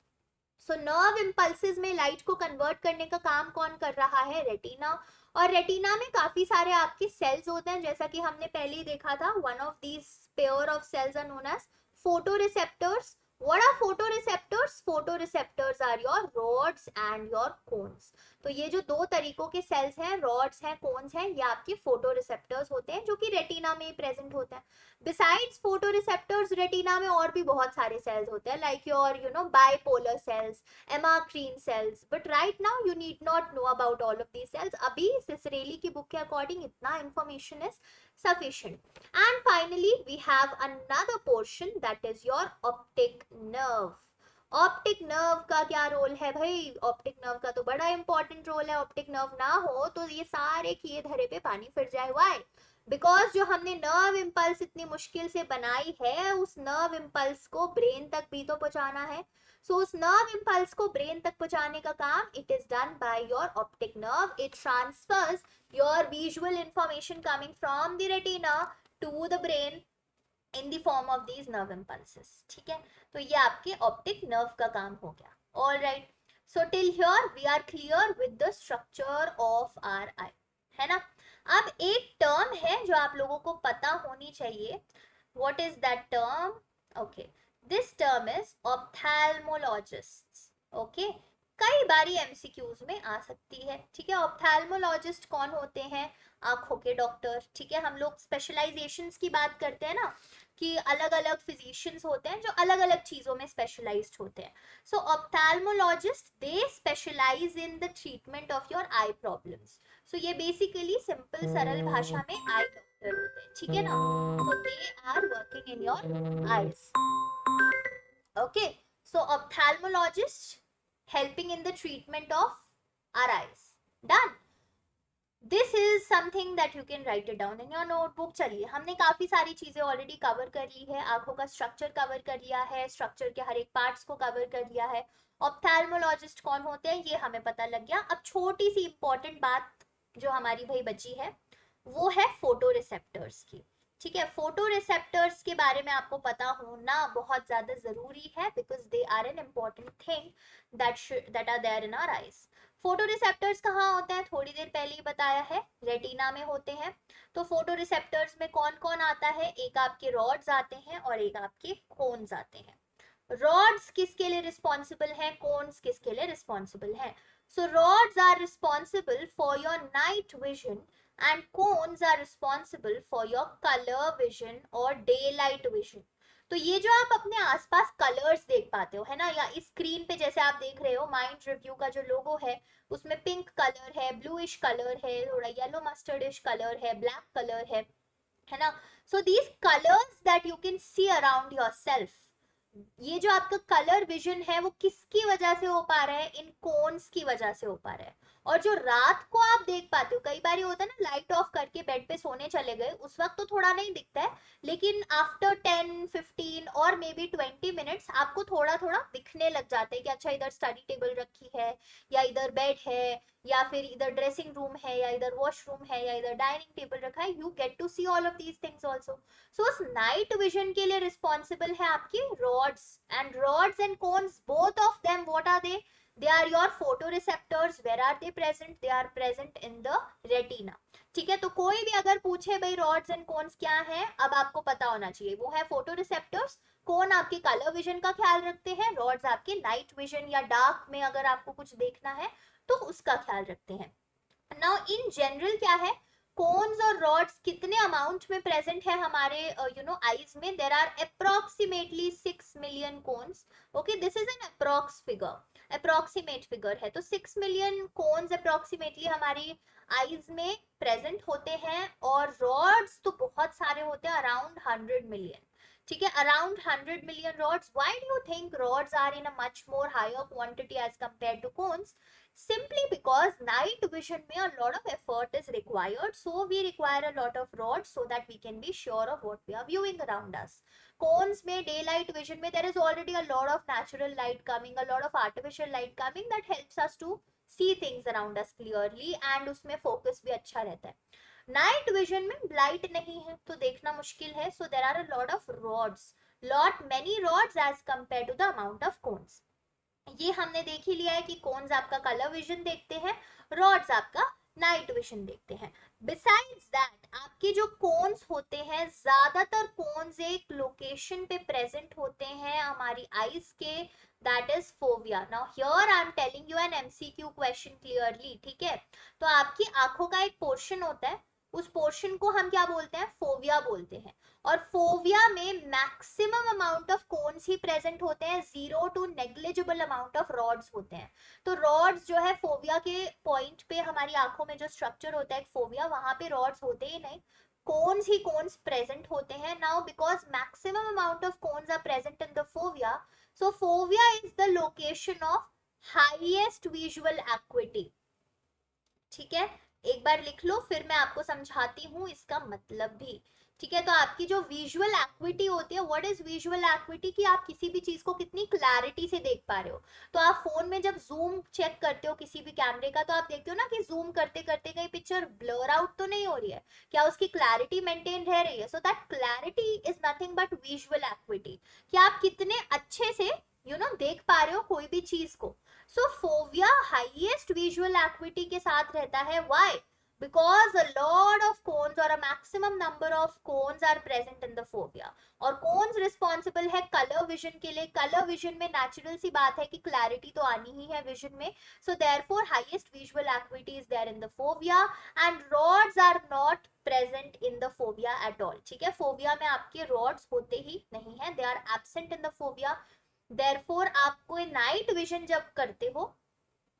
So nerve impulses में लाइट को कन्वर्ट करने का काम कौन कर रहा है, रेटिना। और रेटिना में काफी सारे आपके सेल्स होते हैं, जैसा कि हमने पहले ही देखा था, one of these pair of cells are known as photoreceptors. What are photoreceptors? Photoreceptors are your rods and your cones. तो ये जो दो तरीकों के सेल्स हैं, rods हैं, cones हैं, ये आपके photoreceptors होते हैं जो कि रेटिना में प्रेजेंट होते हैं. Besides photoreceptors, रेटिना में और भी बहुत सारे सेल्स होते हैं, like your bipolar cells, amacrine cells. But right now you need not know about all of these cells. अभी सिसरेली की बुक के अकॉर्डिंग इतना information is sufficient. And finally we have another portion, that is your optic nerve. Optic nerve का क्या रोल है भाई? ऑप्टिक नर्व का तो बड़ा इंपॉर्टेंट रोल है. ऑप्टिक नर्व ना हो तो ये सारे किए धरे पे पानी फिर जाए. व्हाई? बिकॉज जो हमने नर्व इम्पल्स इतनी मुश्किल से बनाई है, उस नर्व इम्पल्स को ब्रेन तक भी तो पहुंचाना है. सो उस नर्व इम्पल्स को ब्रेन तक पहुंचाने का काम it is done by your optic nerve. It transfers your visual information coming from the retina to the brain in the form of these nerve impulses. ठीक है, तो ये आपके ऑप्टिक नर्व का काम हो गया. All right, so till here we are clear with the structure of our eye, है ना. अब एक टर्म है जो आप लोगों को पता होनी चाहिए. What is that term? Okay, this term is ophthalmologist. Okay, कई बारी एमसीक्यूज में आ सकती है. ठीक है, ऑप्थेल्मोलॉजिस्ट कौन होते हैं? आंखों के डॉक्टर. ठीक है, हम लोग स्पेशलाइजेशंस की बात करते हैं ना, कि अलग अलग फिजिशियंस होते हैं जो अलग अलग चीजों में स्पेशलाइज्ड होते हैं. So ophthalmologist they specialise in the treatment of your eye problems. So ये बेसिकली सिंपल सरल भाषा में आई डॉक्टर होते हैं. ठीक है ना. So they are working in your eyes. Okay, so ophthalmologist helping in the treatment of our eyes. Done. This is something that you can write it down in your notebook. चलिए, हमने काफी सारी चीजें ऑलरेडी कवर कर ली है. आंखों का स्ट्रक्चर कवर कर लिया है, स्ट्रक्चर के हर एक पार्ट्स को कवर कर लिया है. ऑप्थेल्मोलॉजिस्ट कौन होते हैं ये हमें पता लग गया. अब छोटी सी इंपॉर्टेंट बात जो हमारी भाई बची है वो है फोटो रिसेप्टर्स की. ठीक है, फोटो रिसेप्टर्स के बारे में आपको पता होना बहुत ज्यादा जरूरी है, because they are an important thing that are there in our eyes. Photoreceptors कहाँ होते हैं? थोड़ी देर पहले ही बताया है, रेटिना में होते हैं. तो फोटो रिसेप्टर्स में कौन कौन आता है? एक आपके रॉड्स आते हैं और एक आपके कोन्स आते हैं. रॉड्स किसके लिए रिस्पॉन्सिबल है? कोन्स किसके लिए रिस्पॉन्सिबल है? So rods are responsible for your night vision and cones are responsible for your color vision or daylight vision. तो ये जो आप अपने आसपास कलर्स देख पाते हो, है ना, या इस स्क्रीन पे जैसे आप देख रहे हो माइंड रिव्यू का जो लोगो है उसमें पिंक कलर है, ब्लूइश कलर है, थोड़ा येलो मस्टर्डिश कलर है, ब्लैक कलर है ना. So these colours that you can C around yourself, ये जो आपका कलर विजन है वो किसकी वजह से हो पा रहा है? इन कोन्स की वजह से हो पा रहा है. और जो रात को आप देख पाते हो, कई बार होता है ना, लाइट ऑफ करके बेड पे सोने चले गए, उस वक्त तो थोड़ा नहीं दिखता है, लेकिन आफ्टर 10-15 और मे बी 20 मिनट्स आपको थोड़ा थोड़ा दिखने लग जाता है कि अच्छा इधर स्टडी टेबल रखी है, या इधर बेड है, या फिर इधर ड्रेसिंग रूम है, या इधर वॉशरूम है, या इधर डाइनिंग टेबल रखा है. You get to see all of these things also. So उस नाइट विजन के लिए रिस्पॉन्सिबल है आपकी rods. And rods and cones, both of them, what are they? They are your photoreceptors. Where are they present? They are present in the retina. ठीक है, तो कोई भी अगर पूछे भाई rods and cones क्या है, अब आपको पता होना चाहिए. वो है photoreceptors. कौन आपके कलर विजन का ख्याल रखते हैं, रॉड्स आपके नाइट विजन या डार्क में अगर आपको कुछ देखना है तो उसका ख्याल रखते हैं. नाउ इन जनरल क्या है, कोन्स और रॉड्स कितने अमाउंट में प्रेजेंट है हमारे आईज में? There are approximately 6 million cones. Okay, this is an approx figure, approximate figure है. तो 6 मिलियन कोन्स अप्रोक्सीमेटली हमारी आईज में प्रेजेंट होते हैं, और रॉड्स तो बहुत सारे होते हैं, अराउंड 100 मिलियन. ठीक है, around 100 million rods. Why do you think rods are in a much more higher quantity as compared to cones? Simply because night vision में a lot of effort is required, so we require a lot of rods so that we can be sure of what we are viewing around us. Cones में daylight vision में there is already a lot of natural light coming, a lot of artificial light coming that helps us to see things around us clearly, and उसमें focus भी अच्छा रहता है. नाइट विजन में लाइट नहीं है तो देखना मुश्किल है. So there are a lot of rods, lot many rods as compare to the amount of cones. ये हमने देख ही लिया है कि कोन्स आपका कलर विजन देखते हैं, रॉड्स आपका नाइट विजन देखते हैं। बिसाइड्स दैट आपके जो कोन्स होते हैं, ज्यादातर कोन्स एक लोकेशन पे प्रेजेंट होते हैं हमारी आईज के, that is fovea. Now here I am telling you an MCQ question clearly, ठीक है। तो आपकी आंखों का एक पोर्शन होता है, उस पोर्शन को हम क्या बोलते हैं, फोविया बोलते हैं। और फोविया में मैक्सिमम अमाउंट ऑफ कोन्स ही प्रेजेंट होते हैं, 0 to negligible amount of rods होते हैं। तो रॉड्स जो है फोविया के पॉइंट पे, हमारी आंखों में जो स्ट्रक्चर होता है फोविया, वहां पे रॉड्स होते ही नहीं, कोन्स ही कोन्स प्रेजेंट होते हैं। Now because maximum amount of cones are present in the fovea, so fovea is the location of highest visual acuity. ठीक है, एक बार लिख लो, फिर मैं आपको समझाती हूँ इसका मतलब भी। ठीक है, तो आपकी जो विजुअल एक्विटी होती है, व्हाट इज विजुअल एक्विटी, कि आप किसी भी चीज को कितनी क्लैरिटी से देख पा रहे हो। तो आप फोन में जब जूम चेक करते हो किसी भी कैमरे का, तो आप देखते हो ना कि जूम करते करते कहीं पिक्चर ब्लर आउट तो नहीं हो रही है, क्या उसकी क्लैरिटी मेंटेन रह रही है। So that clarity is nothing but visual equity, कि आप कितने अच्छे से देख पा रहे हो कोई भी चीज को। So fovea highest visual acuity के साथ रहता है। Why? Because a lot of cones और a maximum number of cones are present in the fovea. और कोन्स रिस्पॉन्सिबल है कलर विजन के लिए। कलर विजन में नेचुरल सी बात है कि क्लैरिटी तो आनी ही है विजन में। So therefore highest visual acuity is there in the fovea, and rods are not present in the fovea at all. ठीक है, फोविया में आपके रॉड्स होते ही नहीं है, they are absent in the fovea. Therefore आपको नाइट विजन जब करते हो,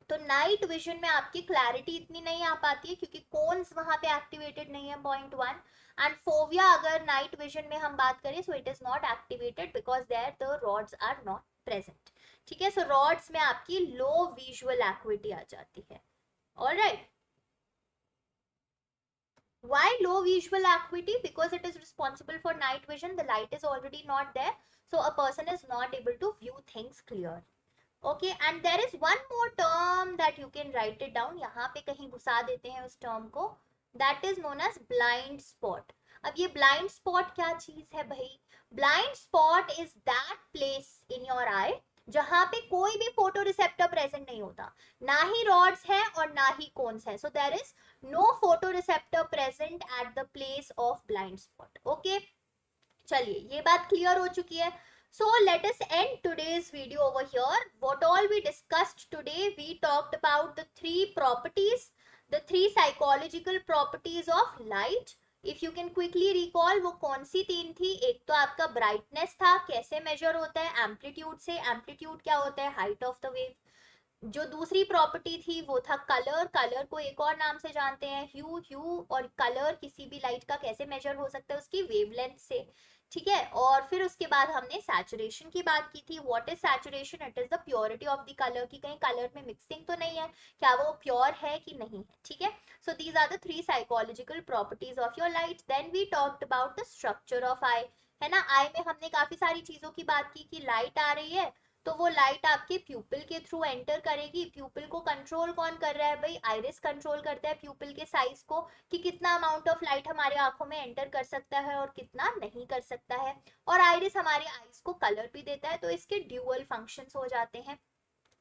तो नाइट विजन में आपकी क्लैरिटी इतनी नहीं आ पाती है, क्योंकि कोन्स वहां पे एक्टिवेटेड नहीं है, पॉइंट 1। एंड फोविया अगर नाइट विजन में हम बात करें, so it is not activated because there the rods are not present. ठीक है, सो रॉड्स में आपकी लो विजुअल एक्विटी आ जाती है। Alright, why low visual acuity? Because it is responsible for night vision, the light is already not there, so a person is not able to view things clear. Okay, and there is one more term that you can write it down, यहाँ पे कहीं घुसा देते हैं उस term को, that is known as blind spot. अब ये blind spot क्या चीज है भाई? Blind spot is that place in your eye जहां पे कोई भी फोटो रिसेप्टर प्रेजेंट नहीं होता, ना ही रॉड्स है और ना ही कोन्स है। So there is no photoreceptor present at the place of blind spot. Okay, चलिए ये बात क्लियर हो चुकी है। So let us end today's video over here. What all we discussed today, we talked about the three properties, the three psychological properties of light. If you can quickly recall, वो कौन सी तीन थी? एक तो आपका ब्राइटनेस था, कैसे मेजर होता है? एम्पलीट्यूड से। एम्पलीट्यूड क्या होता है? Height of the wave. जो दूसरी प्रॉपर्टी थी वो था कलर। कलर को एक और नाम से जानते हैं ह्यू। ह्यू और कलर किसी भी लाइट का कैसे मेजर हो सकता है? उसकी वेवलेंथ से। ठीक है, और फिर उसके बाद हमने सैचुरेशन की बात की थी। What is saturation? It is the purity of the colour, की कहीं कलर में मिक्सिंग तो नहीं है, क्या वो प्योर है कि नहीं है। ठीक है, so these are the three psychological properties of your light. Then we talked about the structure of eye, है ना। आई में हमने काफी सारी चीजों की बात की कि लाइट आ रही है तो वो लाइट आपके प्यूपिल के थ्रू एंटर करेगी। प्यूपिल को कंट्रोल कौन कर रहा है भाई? आइरिस कंट्रोल करता है प्यूपिल के साइज को, कि कितना अमाउंट ऑफ लाइट हमारे आंखों में एंटर कर सकता है और कितना नहीं कर सकता है। और आइरिस हमारे आईज को कलर भी देता है, तो इसके ड्यूअल फंक्शंस हो जाते हैं।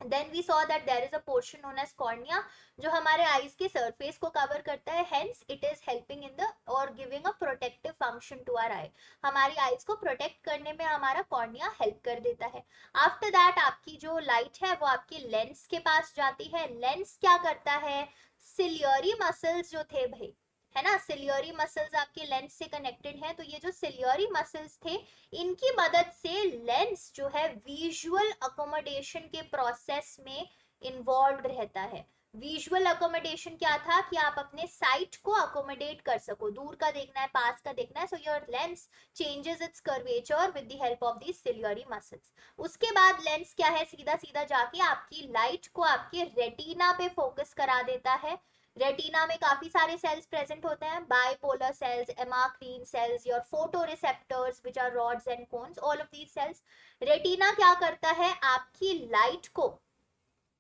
Then we saw that there is a portion known as cornea जो हमारे आईज के सरफेस को कवर करता है, hence it is helping in the or giving a protective function to our eye. हमारी आईज को प्रोटेक्ट करने में हमारा कॉर्निया हेल्प कर देता है। आफ्टर दैट आपकी जो लाइट है वो आपकी लेंस के पास जाती है। लेंस क्या करता है? सिलियरी मसल्स जो थे भाई, है ना, सिलियरी मसल्स आपके लेंस से कनेक्टेड हैं, तो ये जो सिलियरी मसल्स थे इनकी मदद से लेंस जो है विजुअल अकोमोडेशन के प्रोसेस में इन्वॉल्व रहता है। विजुअल अकोमोडेशन क्या था? कि आप अपने साइट को अकोमोडेट कर सको, दूर का देखना है, पास का देखना है, so your lens changes its curvature with the help of these ciliary muscles. उसके बाद लेंस क्या है? सीधा सीधा जाके आपकी लाइट को आपके रेटिना पे फोकस करा देता है। रेटिना में काफी सारे सेल्स प्रेजेंट होते हैं, bipolar cells, amacrine cells, your photoreceptors which are rods and cones, all of these cells. Retina क्या करता है? आपकी लाइट को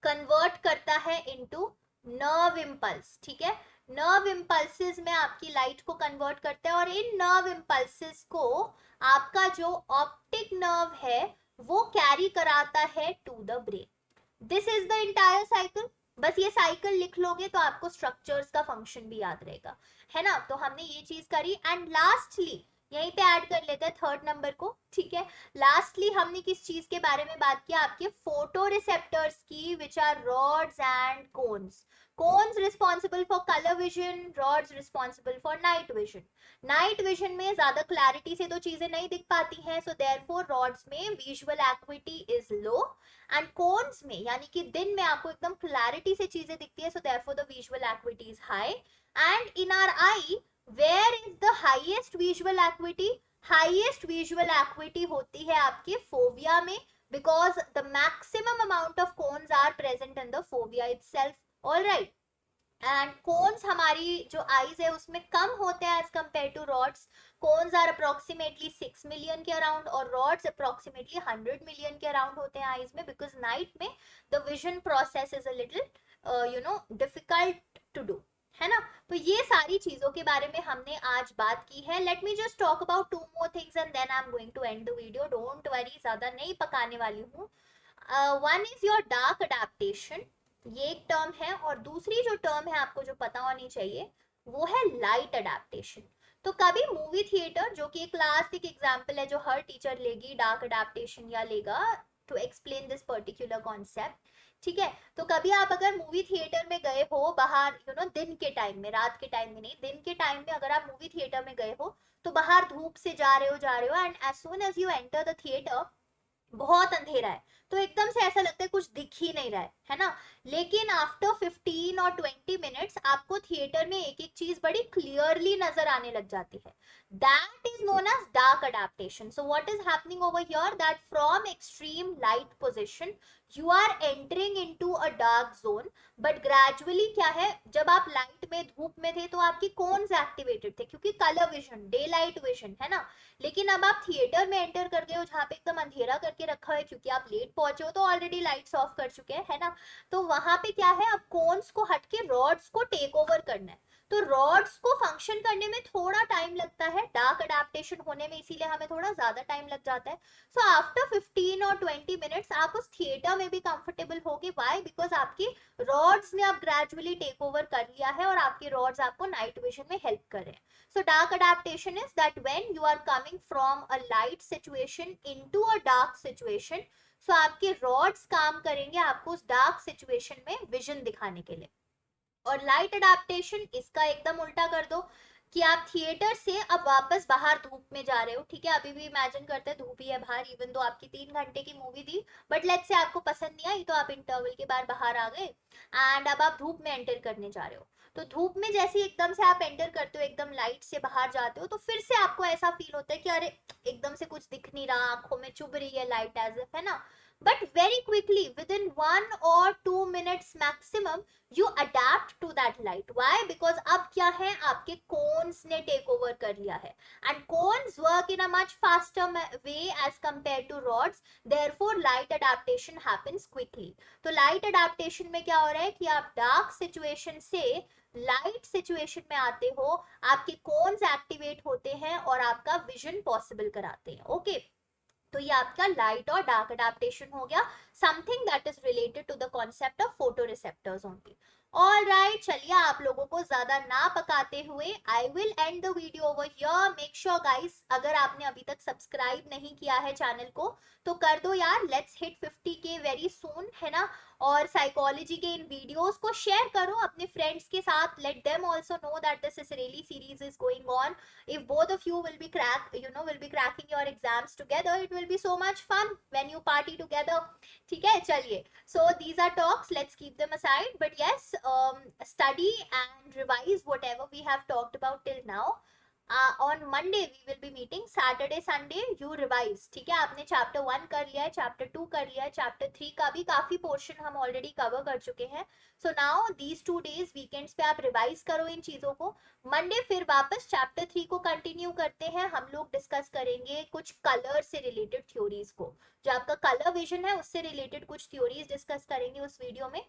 कन्वर्ट करता है इनटू नर्व इम्पल्स। ठीक है, नर्व इम्पल्सेस में आपकी लाइट को कन्वर्ट करता है, और इन नर्व इम्पल्सेस को आपका जो ऑप्टिक नर्व है वो कैरी कराता है to the brain. This is the entire cycle. बस ये साइकिल लिख लोगे तो आपको स्ट्रक्चर्स का फंक्शन भी याद रहेगा, है ना। तो हमने ये चीज करी एंड लास्टली यहीं पे ऐड कर लेते हैं थर्ड नंबर को, ठीक है। लास्टली हमने किस चीज के बारे में बात किया, आपके फोटो रिसेप्टर्स की, which are rods and cones. Cones responsible for colour vision, rods responsible for night vision. Night vision में ज्यादा क्लैरिटी से तो चीजें नहीं दिख पाती हैं, सो देयरफॉर रॉड्स में visual acuity is low and cones में यानी कि दिन में आपको एकदम क्लैरिटी से चीजें दिखती है, so therefore the visual acuity is high. And in our eye where is the highest visual acuity, highest visual acuity होती है आपके फोविया में, because the maximum amount of cones are present in the fovea itself, all right। And cones हमारी जो आईज है उसमें कम होते हैं as compare to rods. Cones are approximately 6 million के अराउंड और रॉड्स अप्रोक्सीमेटली 100 मिलियन के अराउंड होते हैं आईज में, बिकॉज नाइट में the vision process is a little difficult to do, है ना। तो ये सारी चीजों के बारे में हमने आज बात की है। Let me just talk about two more things and then I am going to end the video, don't worry, ज्यादा नहीं पकाने वाली हूँ। One is your dark adaptation, ये एक टर्म है, और दूसरी जो टर्म है आपको जो पता होनी चाहिए वो है लाइट अडेप्टेशन। तो कभी मूवी थिएटर, जो कि एक क्लासिक एग्जांपल है जो हर टीचर लेगी, डार्क अडेप्टेशन या लेगा to explain this particular concept, ठीक है। तो कभी आप अगर मूवी थिएटर में गए हो बाहर, दिन के टाइम में, रात के टाइम में नहीं, दिन के टाइम में अगर आप मूवी थिएटर में गए हो तो बाहर धूप से जा रहे हो and as soon as you enter the theatre बहुत अंधेरा है, तो एकदम से ऐसा लगता है कुछ दिख ही नहीं रहा है ना। लेकिन आफ्टर 15 और 20 मिनट्स आपको थिएटर में एक एक चीज बड़ी क्लियरली नजर आने लग जाती है। That is known as dark adaptation. So what is happening over here, that from extreme light position you are entering into a dark zone, but gradually क्या है, जब आप लाइट में धूप में थे तो आपकी कोन्स एक्टिवेटेड थे क्योंकि colour vision, day light vision, है ना। लेकिन अब आप थिएटर में एंटर कर गए हो जहाँ पे एकदम अंधेरा करके रखा है क्योंकि आप लेट पहुंचे हो, तो ऑलरेडी लाइट्स ऑफ कर चुके हैं, है ना। तो वहां पे क्या है, अब कोन्स को हट के रॉड्स को टेक ओवर करना है। तो रॉड्स को फंक्शन करने में थोड़ा टाइम लगता है, डार्क अडेप्टेशन होने में, इसीलिए हमें थोड़ा ज्यादा टाइम लग जाता है। सो आफ्टर 15 और 20 मिनट्स आप उस थिएटर में भी कंफर्टेबल होगे। व्हाई, बिकॉज आपकी रॉड्स ने अब ग्रेजुअली टेक ओवर कर लिया है और आपके रॉड्स आपको नाइट विजन में हेल्प कर रहे हैं। So dark adaptation is that when you are coming from a light situation into a dark situation, so आपके rods काम करेंगे आपको उस dark situation में vision दिखाने के लिए। और लाइट अडेप्टेशन इसका एकदम उल्टा कर दो कि आप थिएटर से अब वापस बाहर धूप में जा रहे हो, ठीक है। अभी भी इमेजिन करते हैं धूप ही है बाहर, इवन तो आपकी 3 घंटे की मूवी थी, बट लेट्स से आपको पसंद नहीं आई तो आप इंटरवल के बाद बाहर आ गए एंड अब आप धूप में एंटर करने जा रहे हो। तो धूप में जैसे एकदम से आप एंटर करते हो, एकदम लाइट से बाहर जाते हो, तो फिर से आपको ऐसा फील होता है कि अरे एकदम से कुछ दिख नहीं रहा, आंखों में चुभ रही है लाइट एज इफ, है ना। But very quickly with in 1 or 2 minutes maximum you adapt to that light. Why? Because अब क्या है, आपके cones ने take over कर लिया है and cones work in a much faster way as compared to rods, therefore light adaptation happens quickly. तो light adaptation में क्या हो रहा है कि आप dark situation से light situation में आते हो, आपके cones activate होते हैं और आपका vision possible कराते हैं, okay। तो ये आपका लाइट और डार्क अडेप्टेशन हो गया, something that is related to the concept of photoreceptors only. All right, चलिए आप लोगों को ज्यादा ना पकाते हुए I will end the video over here. Make sure guys, अगर आपने अभी तक सब्सक्राइब नहीं किया है चैनल को तो कर दो यार, let's hit 50K very soon, है ना। और साइकोलॉजी के इन वीडियोस को शेयर करो अपने फ्रेंड्स के साथ, let them also know that this Ciccarelli series is going on. If both of you will be cracking your exams together, it will be so much fun when you party together, ठीक है। चलिए, so these are talks, let's keep them aside, but yes, study and revise whatever we have talked about till now. On Monday we will be meeting, Saturday Sunday you revise, ठीक है। आपने चैप्टर 1 कर लिया है, चैप्टर 2 कर लिया है, चैप्टर 3 का भी काफी पोर्शन हम ऑलरेडी कवर कर चुके हैं। So now these 2 days weekends पे आप रिवाइज करो इन चीजों को। मंडे फिर वापस चैप्टर 3 को कंटिन्यू करते हैं, हम लोग डिस्कस करेंगे कुछ कलर से रिलेटेड थ्योरीज को, जो आपका कलर विजन है उससे रिलेटेड कुछ थ्योरीज डिस्कस करेंगे उस वीडियो में।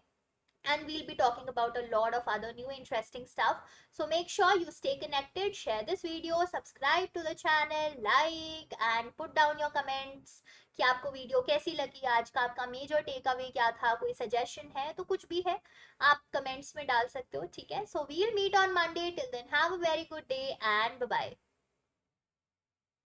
and we'll be talking about a lot of other new interesting stuff. So make sure you stay connected, share this video, subscribe to the channel, like and put down your comments कि आपको वीडियो कैसी लगी, आज का आपका मेजर टेक अवे क्या था, कोई सजेशन है तो कुछ भी है आप कमेंट्स में डाल सकते हो, ठीक है. So we'll meet on Monday. Till then have a very good day and bye bye.